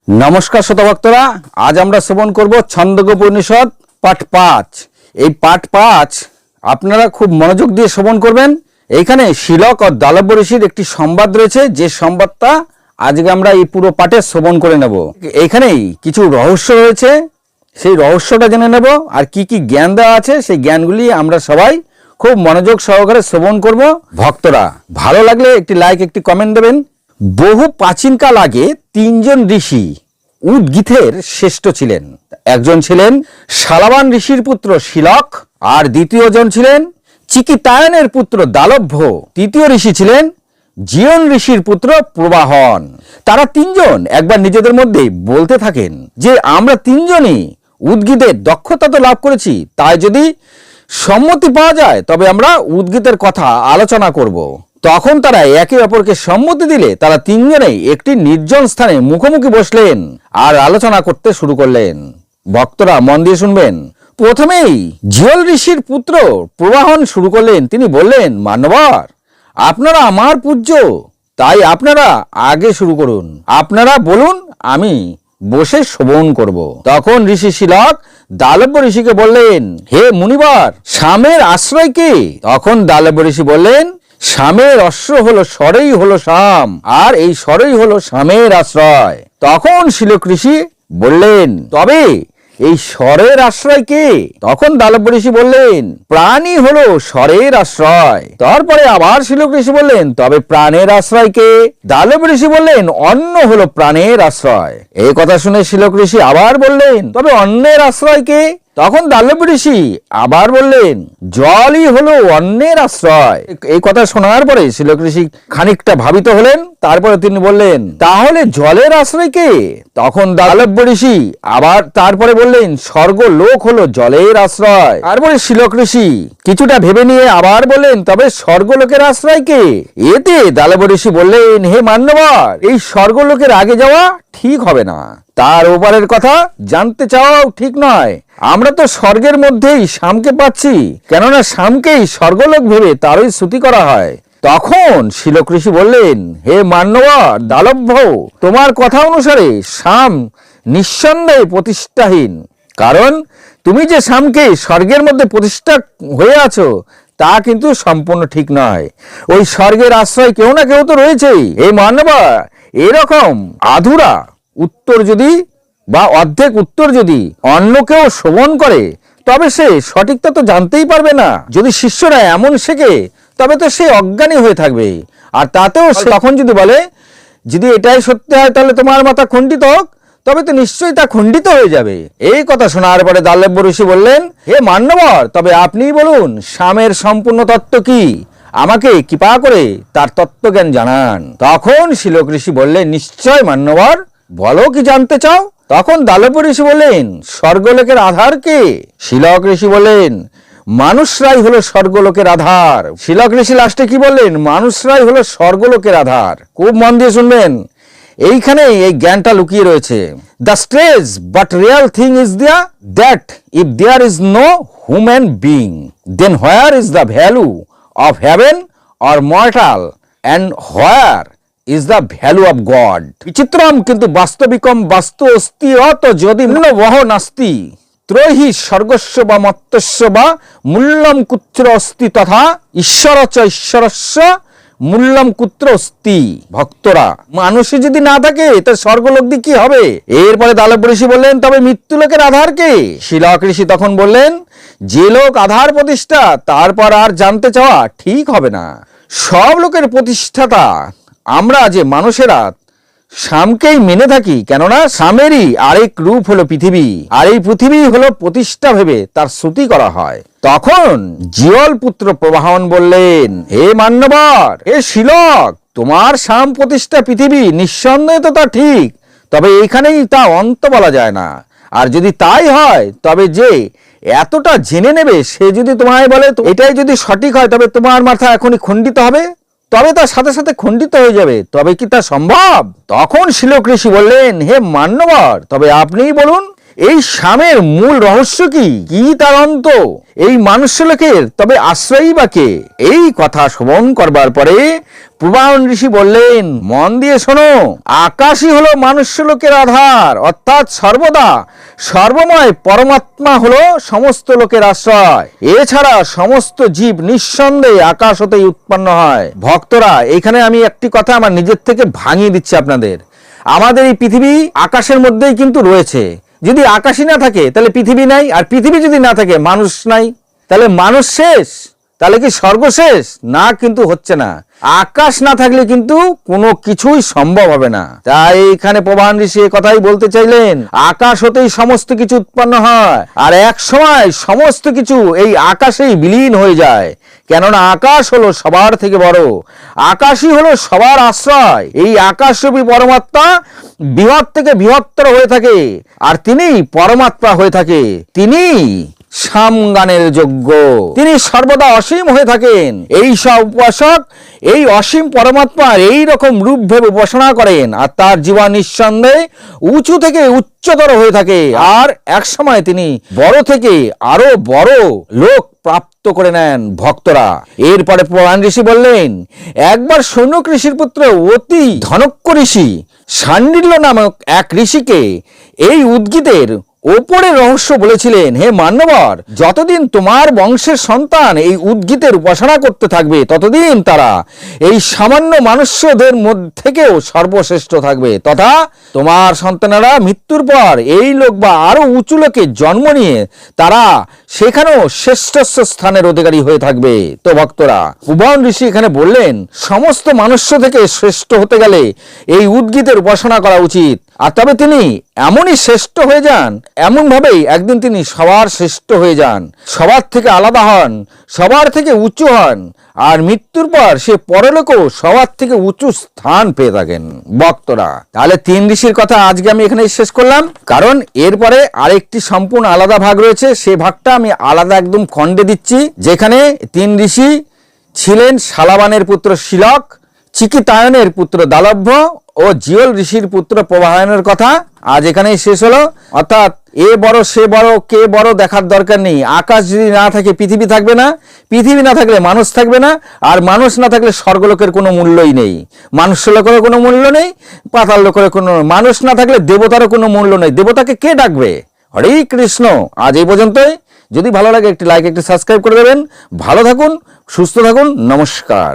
নমস্কার শ্রোতা ভক্তরা, আজ আমরা শ্রবণ করব ছন্দোগ্য উপনিষদ পাঠ 5। এই পাঠ 5 আপনারা খুব মনোযোগ দিয়ে শ্রবণ করবেন। এইখানে শিলক ও দালব্য ঋষির একটি সংবাদ রয়েছে, যে সংবাদটা আজকে আমরা এই পুরো পাঠে শ্রবণ করে নেব। এইখানেই কিছু রহস্য রয়েছে, সেই রহস্যটা জেনে নেব, আর কি কি জ্ঞান দেওয়া আছে সেই জ্ঞানগুলি আমরা সবাই খুব মনোযোগ সহকারে শ্রবণ করব। ভক্তরা, ভালো লাগলে একটি লাইক, একটি কমেন্ট দেবেন। বহু প্রাচীনকাল আগে তিনজন ঋষি উদ্গীথের শ্রেষ্ঠ ছিলেন। একজন ছিলেন শালাবান ঋষির পুত্র শিলক, আর দ্বিতীয়জন ছিলেন চিকিতায়নের পুত্র দালভ্য, তৃতীয় ঋষি ছিলেন জীবন ঋষির পুত্র প্রবাহন। তারা তিনজন একবার নিজেদের মধ্যে বলতে থাকেন যে আমরা তিনজনই উদ্গীতের দক্ষতা তো লাভ করেছি, তাই যদি সম্মতি পাওয়া যায় তবে আমরা উদ্গীতের কথা আলোচনা করব। তখন তারা একে অপরকে সম্মতি দিলে তারা তিনজনেই একটি নির্জন স্থানে মুখোমুখি বসলেন আর আলোচনা করতে শুরু করলেন। ভক্তরা মন দিয়ে শুনবেন। প্রথমেই জীবন ঋষির পুত্র প্রবাহন শুরু করলেন। তিনি বললেন, মান্যবর, আপনারা আমার পূজ্য, তাই আপনারা আগে শুরু করুন। আপনারা বলুন, আমি বসে শ্রবণ করব। তখন ঋষি শিলক দালব্য ঋষিকে বললেন, হে মুনিবর, সামের আশ্রয় কে? তখন দালব্য ঋষি বললেন, সামের অশ্র হলো স্বরেই হলো সাম, আর এই স্বরেই হলো সামের আশ্রয়। তখন শিলক ঋষি বললেন, তবে এই স্বরের আশ্রয় কে? তখন দালব্য ঋষি বললেন, প্রাণী হলো স্বরের আশ্রয়। তারপরে আবার শিলক ঋষি বললেন, তবে প্রাণের আশ্রয় কে? দালব্য ঋষি বললেন, অন্ন হলো প্রাণের আশ্রয়। এই কথা শুনে শিলক ঋষি আবার বললেন, তবে অন্নের আশ্রয় কে? তখন দালব্য ঋষি আবার বললেন, জলই হলো অন্নের আশ্রয়। এই কথা শোনার পরে শিলক ঋষি খানিকটা ভাবিত হলেন। তারপরে তিনি বললেন, তাহলে জলের আশ্রয় কে? তখন দালব্য ঋষি আবার তারপরে বললেন, স্বর্গ লোক হলো জলের আশ্রয়। তারপরে শিলক ঋষি কিছুটা ভেবে নিয়ে আবার বললেন, তবে স্বর্গলোকের আশ্রয় কে? এতে দালব্য ঋষি বললেন, হে মান্যবর, এই স্বর্গলোকের আগে যাওয়া ঠিক হবে না, তার ওপারের কথা জানতে চাওয়াও ঠিক নয়। আমরা তো স্বর্গের মধ্যেই শামকে পাচ্ছি, কেননা শামকেই স্বর্গলোক ভেবে তারই স্তুতি করা হয়। তখন শিলক ঋষি বললেন, হে মান্যবর দালভ্য, তোমার কথা অনুসারে শাম নিঃসন্দেহে প্রতিষ্ঠাহীন, কারণ তুমি যে শামকে স্বর্গের মধ্যে প্রতিষ্ঠা হয়ে আছো তা কিন্তু সম্পূর্ণ ঠিক নয়। ওই স্বর্গের আশ্রয় কেউ না কেউ তো রয়েছেই। হে মান্যবর, এরকম আধুরা উত্তর যদি বা অর্ধেক উত্তর যদি অন্য কেউ শ্রবণ করে তবে সে সঠিকটা তো জানতেই পারবে না। যদি শিষ্যরা এমন শেখে তবে তো সে অজ্ঞানী হয়ে থাকবে। আর তাতেও সে তখন যদি বলে, যদি এটাই সত্যি হয় তাহলে তোমার মাথা খণ্ডিত হোক, তবে তো নিশ্চয়ই তা খণ্ডিত হয়ে যাবে। এই কথা শোনার পরে দালব্য ঋষি বললেন, হে মান্যবর, তবে আপনিই বলুন শামের সম্পূর্ণ তত্ত্ব কি? আমাকে কৃপা করে তার তত্ত্বজ্ঞান জানান। তখন শিলক ঋষি বললেন, নিশ্চয় মান্যবর, বলো কি জানতে চাও? তখন দালব্য ঋষি বললেন, স্বর্গলোকের আধার কে? শিলক ঋষি বললেন, মানুষরাই হলো স্বর্গলোকের আধার। শিলক ঋষি লাস্টে কি বললেন? মানুষরাই হলো স্বর্গলোকের আধার। খুব মন দিয়ে শুনবেন, এইখানে এই জ্ঞানটা লুকিয়ে রয়েছে। The strange but real thing is that if there is no human being, then where is the value of heaven or mortal, and where is the value of God? বিচিত্রম কিন্তু বাস্তবিকম বাস্তু অস্তি অত যদি বহ নাস্তি ত্রয়হি স্বর্গস্য বা মর্ত্যস্য বা মূল্যম কুত্র অস্তি তথা ঈশ্বর চ ঈশ্বরস্য মূল্যম কুত্র অস্তি। ভক্তরা, মানুষে যদি না থাকে তার স্বর্গলোক দিয়ে কি হবে? এরপরে দালব্য ঋষি বললেন, তবে মৃত্যু লোকের আধার কে? শিলক ঋষি তখন বললেন, যে লোক আধার প্রতিষ্ঠা তারপর আর জানতে চাওয়া ঠিক হবে না। সব লোকের প্রতিষ্ঠাতা আমরা যে মানুষেরা শামকেই মেনে থাকি, কেননা শামেরই আরেক রূপ হলো পৃথিবী, আর এই পৃথিবী হলো প্রতিষ্ঠা ভেবে তার স্তুতি করা হয়। তখন জীবল পুত্র প্রবাহন বললেন, হে মান্যবর, হে শিলক, তোমার শাম প্রতিষ্ঠা পৃথিবী নিঃসন্দেহে তো তা ঠিক, তবে এইখানেই তা অন্ত বলা যায় না। আর যদি তাই হয় তবে যে এতটা জেনে নেবে সে যদি তোমায় বলে এটাই যদি সঠিক হয় তবে তোমার মাথা এখনই খণ্ডিত হবে, তবে তার সাথে সাথে খণ্ডিত হয়ে যাবে, তবে কি তা সম্ভব? তখন শিলক ঋষি বললেন, হে মান্যবর, তবে আপনিই বলুন এই সামের মূল রহস্য কি তার অন্ত? এই মানুষ্যলোকের তবে আশ্রয়ই বা কে? এই কথা শ্রবণ করবার পরে প্রবাহন ঋষি বললেন, মন দিয়ে শোনো, আকাশই হলো মানুষ্যলোকের আধার, অর্থাৎ সর্বদা সর্বময় পরমাত্মা হলো সমস্ত লোকের আশ্রয়। এছাড়া সমস্ত জীব নিঃসন্দেহে আকাশ হতেই উৎপন্ন হয়। ভক্তরা, এখানে আমি একটি কথা আমার নিজের থেকে ভাঙিয়ে দিচ্ছি আপনাদের। আমাদের এই পৃথিবী আকাশের মধ্যেই কিন্তু রয়েছে। যদি আকাশই না থাকে তাহলে পৃথিবী নাই, আর পৃথিবী যদি না থাকে মানুষ নাই। তাহলে মানুষ শেষ, তাহলে কি স্বর্গ শেষ? না, কিন্তু হচ্ছে না। আকাশ না থাকলে কিন্তু কোনো কিছুই সম্ভব হবে না। তাই এখানে প্রবাহন ঋষি কথাই বলতে চাইলেন, আকাশ হতেই সমস্ত কিছু উৎপন্ন হয়, আর এক সময় সমস্ত কিছু এই আকাশেই বিলীন হয়ে যায়। কেননা আকাশ হলো সবার থেকে বড়, আকাশই হলো সবার আশ্রয়। এই আকাশরূপী পরমাত্মা বৃহৎ থেকে বৃহত্তর হয়ে থাকে, আর তিনি পরমাত্মা হয়ে থাকে। তিনি সামগানের যোগ্য, তিনি সর্বদা অসীম হয়ে থাকেন। এই সব উপাসক এই অসীম পরমাত্মার এই রকম রূপ ভেবে উপাসনা করেন, আর তার জীবন নিঃসন্দেহে উঁচু থেকে উচ্চতর হয়ে থাকে, আর এক সময় তিনি বড় থেকে আরো বড় লোক প্রাপ্ত করে নেন। ভক্তরা, এরপরে প্রবাহন ঋষি বললেন, একবার সৌনক ঋষির পুত্র অতি ধনক্য ঋষি শাণ্ডিল্য নামক এক ঋষিকে এই উদ্গীতের ওপরের রহস্য বলেছিলেন, হে মান্যবর, যতদিন তোমার বংশের সন্তান এই উদ্গীতের উপাসনা করতে থাকবে ততদিন তারা এই সামান্য মানুষদের মধ্যে থেকেও সর্বশ্রেষ্ঠ থাকবে, তথা তোমার সন্তানেরা মৃত্যুর পর এই লোক বা আরো উঁচু লোকে জন্ম নিয়ে তারা সেখানেও শ্রেষ্ঠ স্থানের অধিকারী হয়ে থাকবে। তো ভক্তরা, প্রবাহন ঋষি এখানে বললেন, সমস্ত মানুষ থেকে শ্রেষ্ঠ হতে গেলে এই উদ্গীতের উপাসনা করা উচিত। আর তবে তিনি এমনই শ্রেষ্ঠ হয়ে যান, এমন ভাবেই একদিন তিনি সবার শ্রেষ্ঠ হয়ে যান, সবার থেকে আলাদা হন, সবার থেকে উঁচু হন, আর মৃত্যুর পর সে পরলোকেও সবার থেকে উঁচু স্থান পেয়ে থাকেন। ভক্তরা, তাহলে তিন ঋষির কথা আজকে আমি এখানে শেষ করলাম, কারণ এরপরে আরেকটি সম্পূর্ণ আলাদা ভাগ রয়েছে। সেই ভাগটা আমি আলাদা একদম খণ্ডে দিচ্ছি, যেখানে তিন ঋষি ছিলেন শালাবানের পুত্র শিলক, চিকিতায়নের পুত্র দালভ্য ও জিওল ঋষির পুত্র প্রবাহায়নের কথা আজ এখানেই শেষ হলো। অর্থাৎ এ বড় সে বড় কে বড় দেখার দরকার নেই। আকাশ যদি না থাকে পৃথিবী থাকবে না, পৃথিবী না থাকলে মানুষ থাকবে না, আর মানুষ না থাকলে স্বর্গলোকের কোনো মূল্যই নেই, মানুষ লোকেরও কোনো মূল্য নেই, পাতাল লোকের কোনো, মানুষ না থাকলে দেবতারও কোনো মূল্য নেই। দেবতাকে কে ডাকবে? হরে কৃষ্ণ। আজ এই পর্যন্তই। যদি ভালো লাগে একটি লাইক, একটি সাবস্ক্রাইব করে দেবেন। ভালো থাকুন, সুস্থ থাকুন, নমস্কার।